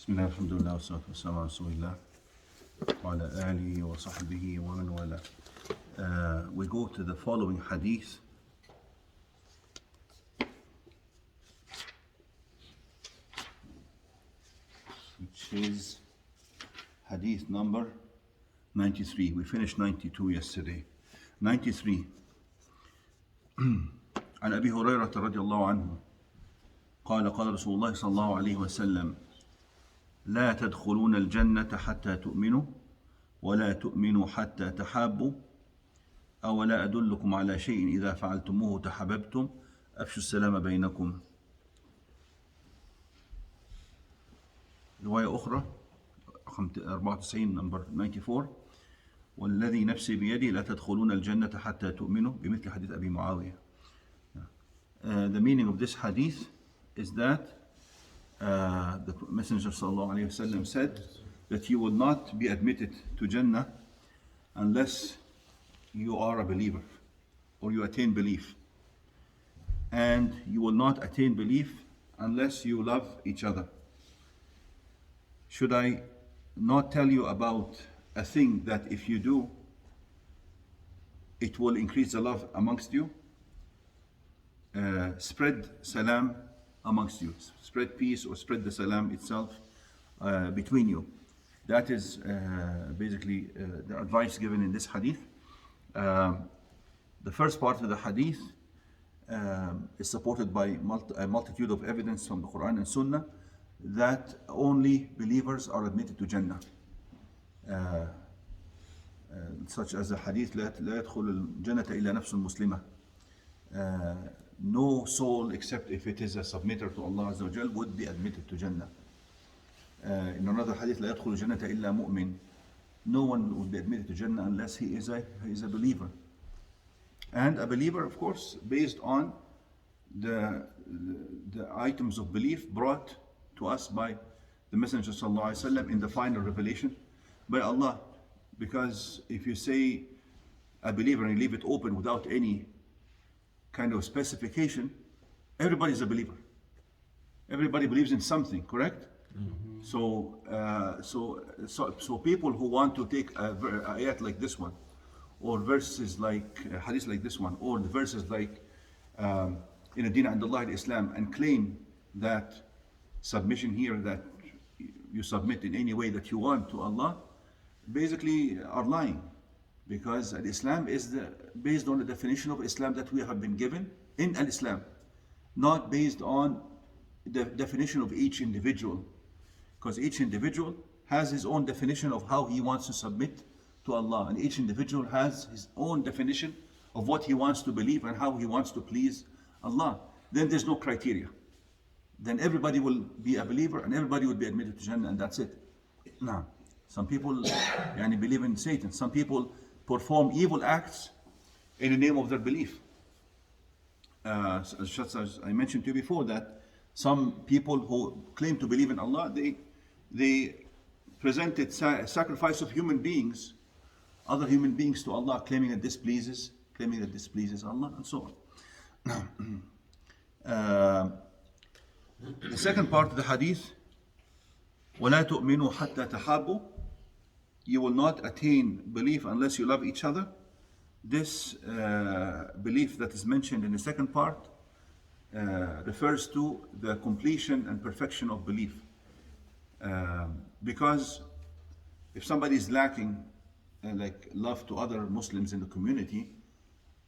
Bismillah, alhamdulillah, wassalatu wassalamu ala rasulillah wa ala alihi wa sahbihi wa man wala. We go to the following hadith. Which is hadith number 93. We finished 92 yesterday. 93. عن أبي هريرة رضي الله عنه قال قال رسول الله صلى الله عليه وسلم لا تدخلون الجنة حتى تؤمنوا ولا تؤمنوا حتى تحابوا أولا أدلكم على شيء إذا فعلتموه تحاببتم أفشوا السلام بينكم. رواية أخرى رقم 94 نمبر 94 والذي نفسي بيدي لا تدخلون الجنة حتى تؤمنوا بمثل حديث أبي معاوية. The meaning of this hadith is that the Messenger ﷺ said that you will not be admitted to Jannah unless you are a believer or you attain belief, and you will not attain belief unless you love each other. Should I not tell you about a thing that if you do it will increase the love amongst you? Spread salam amongst you, spread peace or spread the salam itself between you. That is basically the advice given in this hadith. The first part of the hadith is supported by a multitude of evidence from the Quran and Sunnah that only believers are admitted to Jannah, such as the hadith لا يدخل الجنة إلا نفس مسلمة. No soul except if it is a submitter to Allah Azza wa Jal would be admitted to Jannah. In another hadith لا يدخل الجنة إلا مؤمن. No one would be admitted to Jannah unless he is a believer. And a believer, of course, based on the items of belief brought to us by the Messenger ﷺ in the final revelation by Allah. Because if you say a believer and you leave it open without any kind of specification, everybody is a believer. Everybody believes in something, correct? Mm-hmm. So people who want to take ayat like this one, or verses like hadith like this one, or the verses like in ad-din 'inda Allah al-Islam, and claim that submission here, that you submit in any way that you want to Allah, basically are lying. Because Islam is based on the definition of Islam that we have been given in Al-Islam, not based on the definition of each individual. Because each individual has his own definition of how he wants to submit to Allah, and each individual has his own definition of what he wants to believe and how he wants to please Allah. Then there's no criteria. Then everybody will be a believer and everybody will be admitted to Jannah, and that's it. Now, some people believe in Satan. Some people perform evil acts in the name of their belief. As I mentioned to you before, that some people who claim to believe in Allah, they presented sacrifice of human beings, other human beings to Allah, claiming that this pleases Allah, and so on. The second part of the hadith, وَلَا تُؤْمِنُوا حَتَّى تَحَابُوا, you will not attain belief unless you love each other. This belief that is mentioned in the second part refers to the completion and perfection of belief. Because if somebody is lacking like love to other Muslims in the community,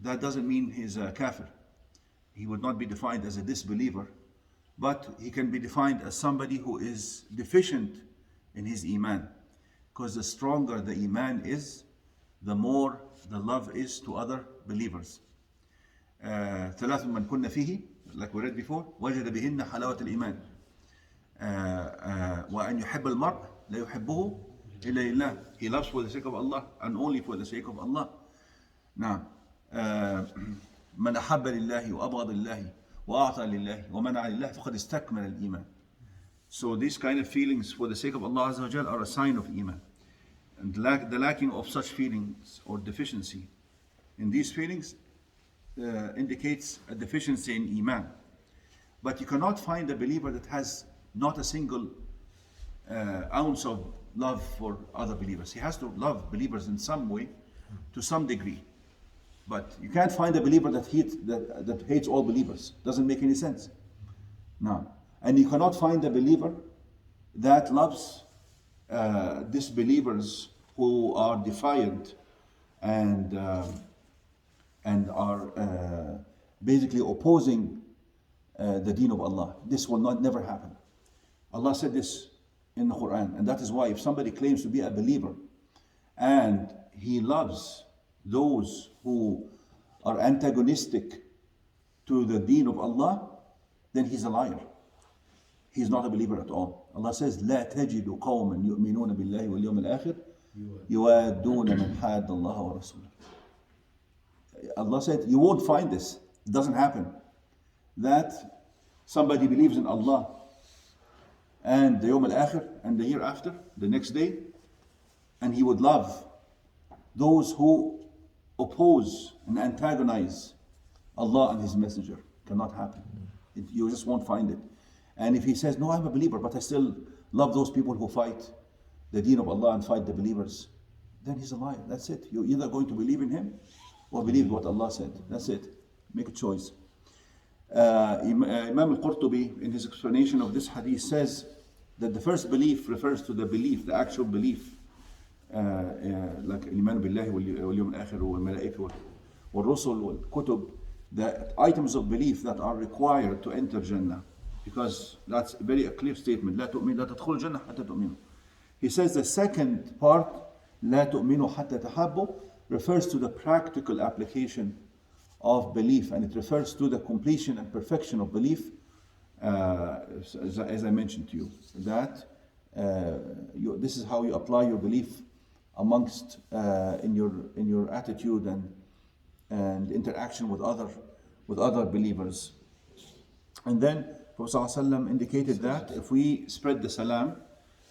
that doesn't mean he's a kafir. He would not be defined as a disbeliever, but he can be defined as somebody who is deficient in his Iman. Because the stronger the Iman is, the more the love is to other believers. ثلاث من كن فيه, like we read before, وجد بهن حلاوة الإيمان. وأن يحب المرء لا يحبه إلا لله. He loves for the sake of Allah and only for the sake of Allah. Now, من أحب لله وأبغض لله وأعطى لله ومنع لله فقد استكمل الإيمان. So these kind of feelings for the sake of Allah Azza wa Jal are a sign of Iman. And the lacking of such feelings or deficiency in these feelings indicates a deficiency in Iman. But you cannot find a believer that has not a single ounce of love for other believers. He has to love believers in some way, to some degree. But you can't find a believer that hates all believers. Doesn't make any sense. No. And you cannot find a believer that loves disbelievers who are defiant and are basically opposing the deen of Allah. This will never happen. Allah said this in the Quran, and that is why if somebody claims to be a believer and he loves those who are antagonistic to the deen of Allah, then he's a liar. He's not a believer at all. Allah says, لا تجد قوما يؤمنون بالله واليوم الآخر يوادون من حاد الله ورسوله. Allah said, you won't find this. It doesn't happen. That somebody believes in Allah and the Yawm al-Akhir and the hereafter, the next day, and he would love those who oppose and antagonize Allah and His Messenger. Cannot happen. You just won't find it. And if he says, no, I'm a believer, but I still love those people who fight the deen of Allah and fight the believers, then he's a liar. That's it. You're either going to believe in him or believe what Allah said. That's it. Make a choice. Imam al-Qurtubi, in his explanation of this hadith, says that the first belief refers to the belief, the actual belief, like Iman billahi wal yawm al-akhir wal malaika wal rusul wal kutub, the items of belief that are required to enter Jannah. Because that's a very clear statement. لا تؤمن لا تدخل الجنة حتى تؤمنوا. He says the second part, لا تؤمنوا حتى تحبوا, refers to the practical application of belief, and it refers to the completion and perfection of belief, as I mentioned to you, that this is how you apply your belief amongst in your attitude and interaction with other believers. And then Prophet ﷺ indicated that if we spread the salam,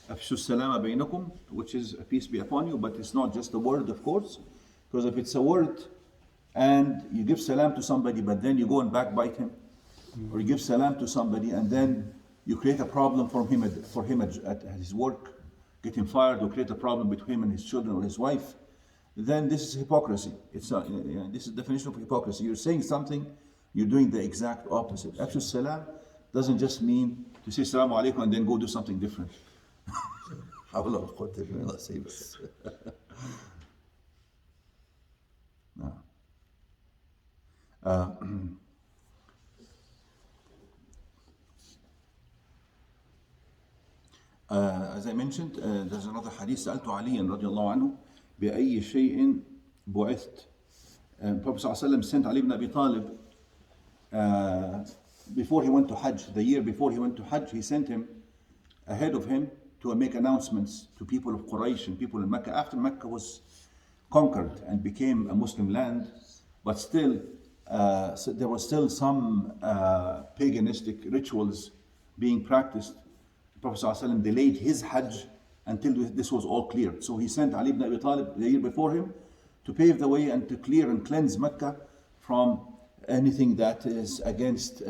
أفشوا السلام بينكم, which is a peace be upon you, but it's not just a word, of course, because if it's a word and you give salam to somebody but then you go and backbite him, or you give salam to somebody and then you create a problem for him at his work, get him fired, or create a problem between him and his children or his wife, then this is hypocrisy. This is the definition of hypocrisy. You're saying something, you're doing the exact opposite. After salam doesn't just mean to say Assalamu alaikum and then go do something different. Allah save us. No. As I mentioned, there's another hadith. سألت عليا رضي الله عنه بأي شيء بعثت. Prophet ﷺ sent Ali ibn Abi Talib before he went to Hajj. The year before he went to Hajj, he sent him ahead of him to make announcements to people of Quraysh and people in Mecca. After Mecca was conquered and became a Muslim land, but still so there was still some paganistic rituals being practiced. The Prophet ﷺ delayed his Hajj until this was all cleared. So he sent Ali ibn Abi Talib the year before him to pave the way and to clear and cleanse Mecca from anything that is against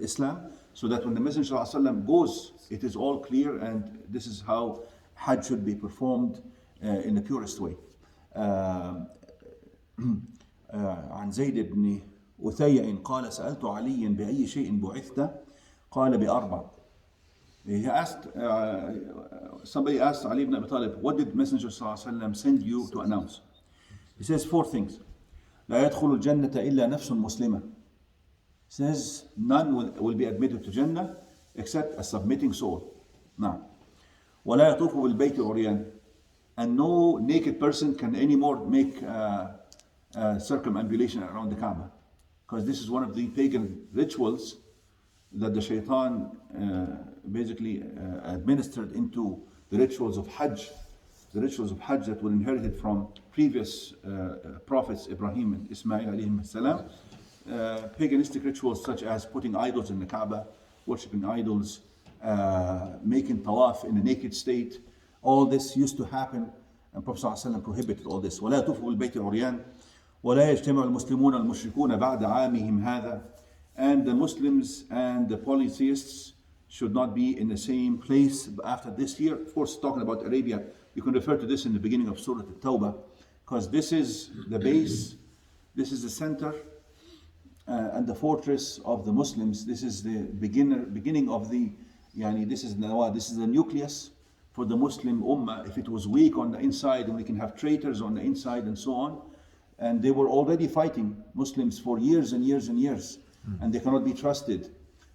Islam, so that when the Messenger ﷺ goes, it is all clear, and this is how Hajj should be performed in the purest way. عن زيد بن أثيع قال سألت عليا بأي شيء بعثت قال بأربع. He asked, somebody asked Ali ibn Abi Talib, what did Messenger ﷺ send you to announce? He says 4 things. لا يدخل الجنة إلا نفس مسلمة. He says none will be admitted to Jannah except a submitting soul. Now, ولا يطوف بالبيت عريان, and no naked person can anymore make circumambulation around the Kaaba, because this is one of the pagan rituals that the shaitan basically administered into the rituals of Hajj, that were inherited from previous prophets, Ibrahim and Ismail alayhim salam. Paganistic rituals such as putting idols in the Kaaba, worshipping idols, making tawaf in a naked state. All this used to happen, and Prophet ﷺ prohibited all this. ولا يطوفوا بالبيت عريان ولا يجتمع المسلمون المشركون بعد عامهم هذا. And the Muslims and the polytheists should not be in the same place after this year. Of course, talking about Arabia, you can refer to this in the beginning of Surah At-Tawbah, because this is the base, this is the center, and the fortress of the Muslims. This is the beginning of the, this is the nucleus for the Muslim Ummah. If it was weak on the inside, and we can have traitors on the inside and so on, and they were already fighting Muslims for years and years and years, and they cannot be trusted.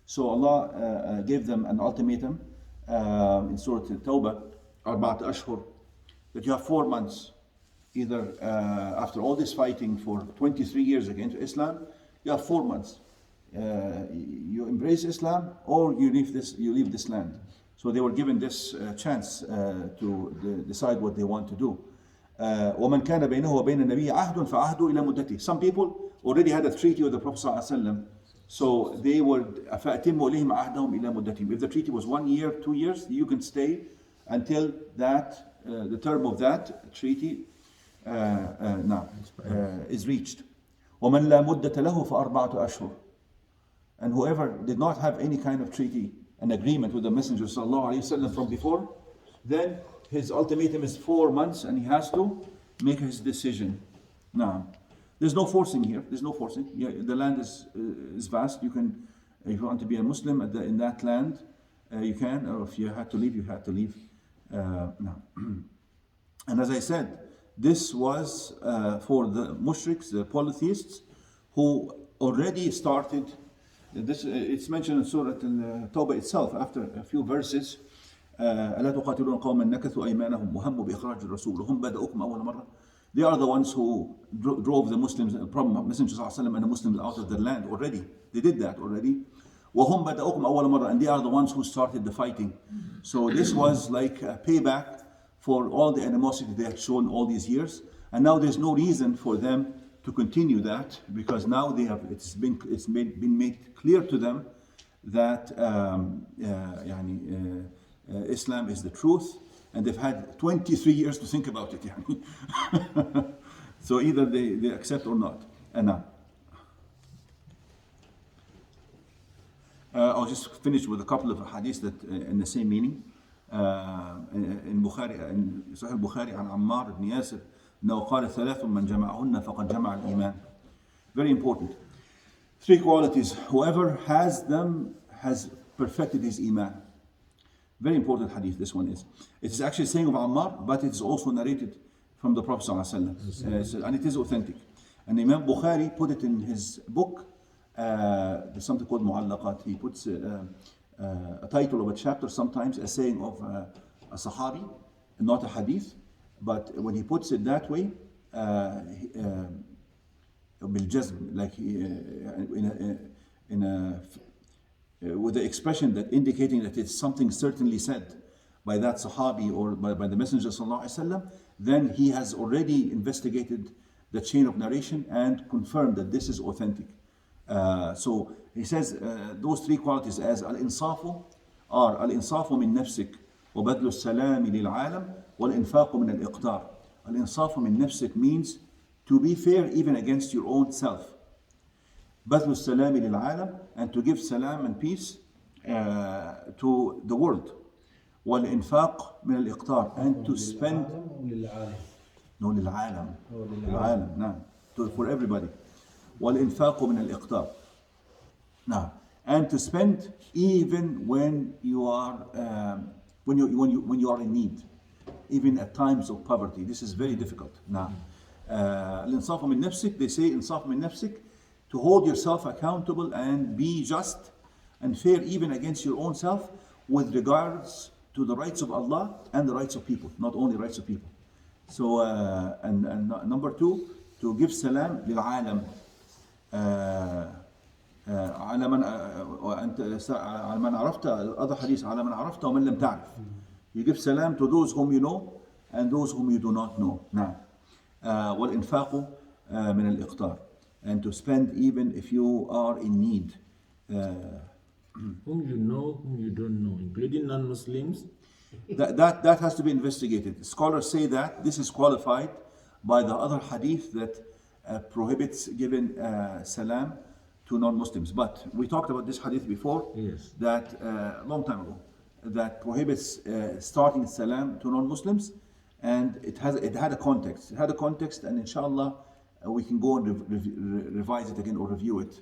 So Allah gave them an ultimatum in Surah At-Tawbah, Arba'at Ashhur, that you have 4 months, either after all this fighting for 23 years against Islam, you have 4 months. You embrace Islam or you leave this land. So they were given this chance to decide what they want to do. وَمَنْ كَانَ بَيْنَهُ وَبَيْنَ النَّبِيِّ عَهْدٌ فَعَهْدُ إِلَى مُدَّتِهِ. Some people already had a treaty with the Prophet ﷺ, so they would فَأَتِمُّوا إِلَيْهِمْ عَهْدَهُمْ إِلَى مُدَّتِهِمْ. If the treaty was 1 year, 2 years, you can stay until that the term of that treaty is reached. وَمَنْ لَا مُدَّةَ لَهُ فَأَرْبَعَةُ أَشْهُرٍ. And whoever did not have any kind of treaty, an agreement with the Messenger ﷺ from before, then his ultimatum is 4 months and he has to make his decision. Now, there's no forcing here. There's no forcing. The land is vast. You can, if you want to be a Muslim in that land, you can, or if you had to leave, you had to leave. Now. And as I said, this was for the mushriks, the polytheists, who already started. This it's mentioned in Surah Al-Tawbah itself, after a few verses. ألا تقاتلون قوما نكثوا أيمانهم وهموا بإخراج الرسول وهم بدأوكم أول مرة. They are the ones who drove the Muslims, from Messenger ﷺ and the Muslims out of their land already. They did that already. وهم بدأوكم أول مرة, and they are the ones who started the fighting. So this was like a payback for all the animosity they had shown all these years, and now there's no reason for them to continue that, because now they have it's been made clear to them that Islam is the truth, and they've had 23 years to think about it. So either they accept or not. And now I'll just finish with a couple of hadiths that in the same meaning. In Bukhari, in Sahih Bukhari, عن عمار بن ياسر أنه قال ثلاث من جمعهن فقد جمع الإيمان. Very important. 3 qualities. Whoever has them has perfected his Iman. Very important hadith, this one is. It is actually saying of Ammar, but it is also narrated from the Prophet ﷺ, and it is authentic. And Imam Bukhari put it in his book, there's something called Mu'allaqat. He puts a title of a chapter, sometimes a saying of a Sahabi, not a hadith, but when he puts it that way, بالجزم, like with the expression that indicating that it's something certainly said by that Sahabi or by the Messenger ﷺ, then he has already investigated the chain of narration and confirmed that this is authentic. So he says those 3 qualities as al-insafu are al-insafu min nafsik wa badlu salami lil alam wal infaqu min al-iqtar. Al-insafu min nafsik means to be fair even against your own self. Badlu salami lil alam, and to give salam and peace to the world. Wal infaq min al-iqtar, and to spend. No, lil alam. Lil alam, no, for everybody. وَالْإِنْفَاقُ مِنَ الْإِقْتَارِ. Now, and to spend even when you are when you are in need, even at times of poverty. This is very difficult. Now, الإنصاف من نفسك, they say إنصاف من نفسك, to hold yourself accountable and be just and fair even against your own self with regards to the rights of Allah and the rights of people, not only rights of people. So, and number 2, to give salam للعالم. على من عرفت, other hadith, على من عرفت ومن لم تعرف. You give salam to those whom you know and those whom you do not know. نعم. والإنفاق من الإقتار, and to spend even if you are in need. Whom you know, whom you don't know, including non-Muslims. That has to be investigated. Scholars say that this is qualified by the other hadith that prohibits giving salam to non-Muslims. But we talked about this hadith before, Yes. that long time ago, that prohibits starting salam to non-Muslims, and it had a context. It had a context, and inshallah we can go and revise it again or review it,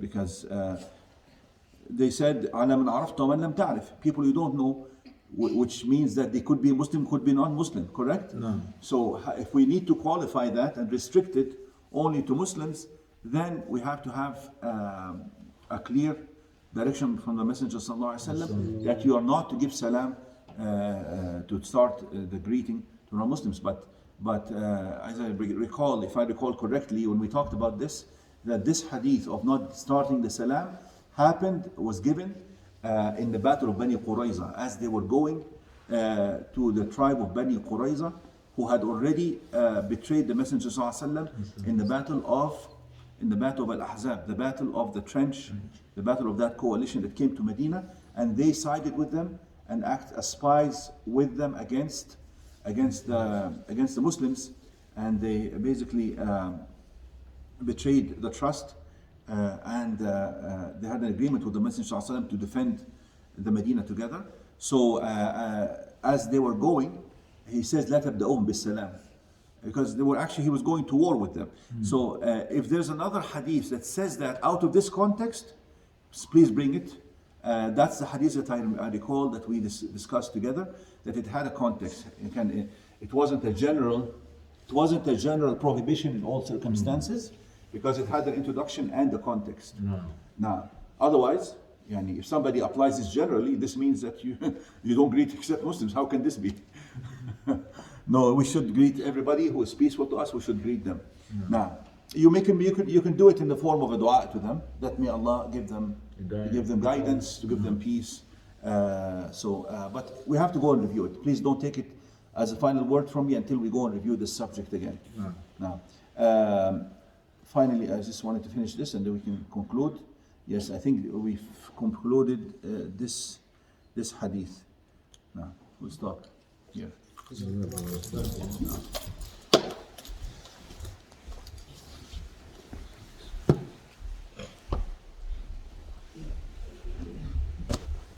because they said على من عرفت ومن لم تعرف, people you don't know, which means that they could be Muslim, could be non-Muslim, correct? No. So if we need to qualify that and restrict it only to Muslims, then we have to have a clear direction from the Messenger ﷺ that you are not to give salam to start the greeting to non-Muslims. But as I recall, if I recall correctly, when we talked about this, that this hadith of not starting the salam was given in the battle of Bani Qurayza, as they were going to the tribe of Bani Qurayza, who had already betrayed the Messenger ﷺ in the battle of Al-Ahzab, the battle of the trench, the battle of that coalition that came to Medina, and they sided with them and act as spies with them against the Muslims, and they basically betrayed the trust, and they had an agreement with the Messenger ﷺ to defend the Medina together. So as they were going, he says, "La tabda'uhum bis-salam," because he was going to war with them. So if there's another hadith that says that out of this context, please bring it. That's the hadith that I recall that we discussed together, that it had a context. It wasn't a general prohibition in all circumstances, because it had an introduction and a context. No. Now, otherwise, if somebody applies this generally, this means that you don't greet except Muslims. How can this be? No, we should greet everybody who is peaceful to us. We should greet them. Now, you can do it in the form of a dua to them, that may Allah give them guidance, to give them peace. But we have to go and review it. Please don't take it as a final word from me until we go and review this subject again. Now, finally, I just wanted to finish this and then we can conclude. Yes, I think we've concluded this hadith. Now, we'll stop here.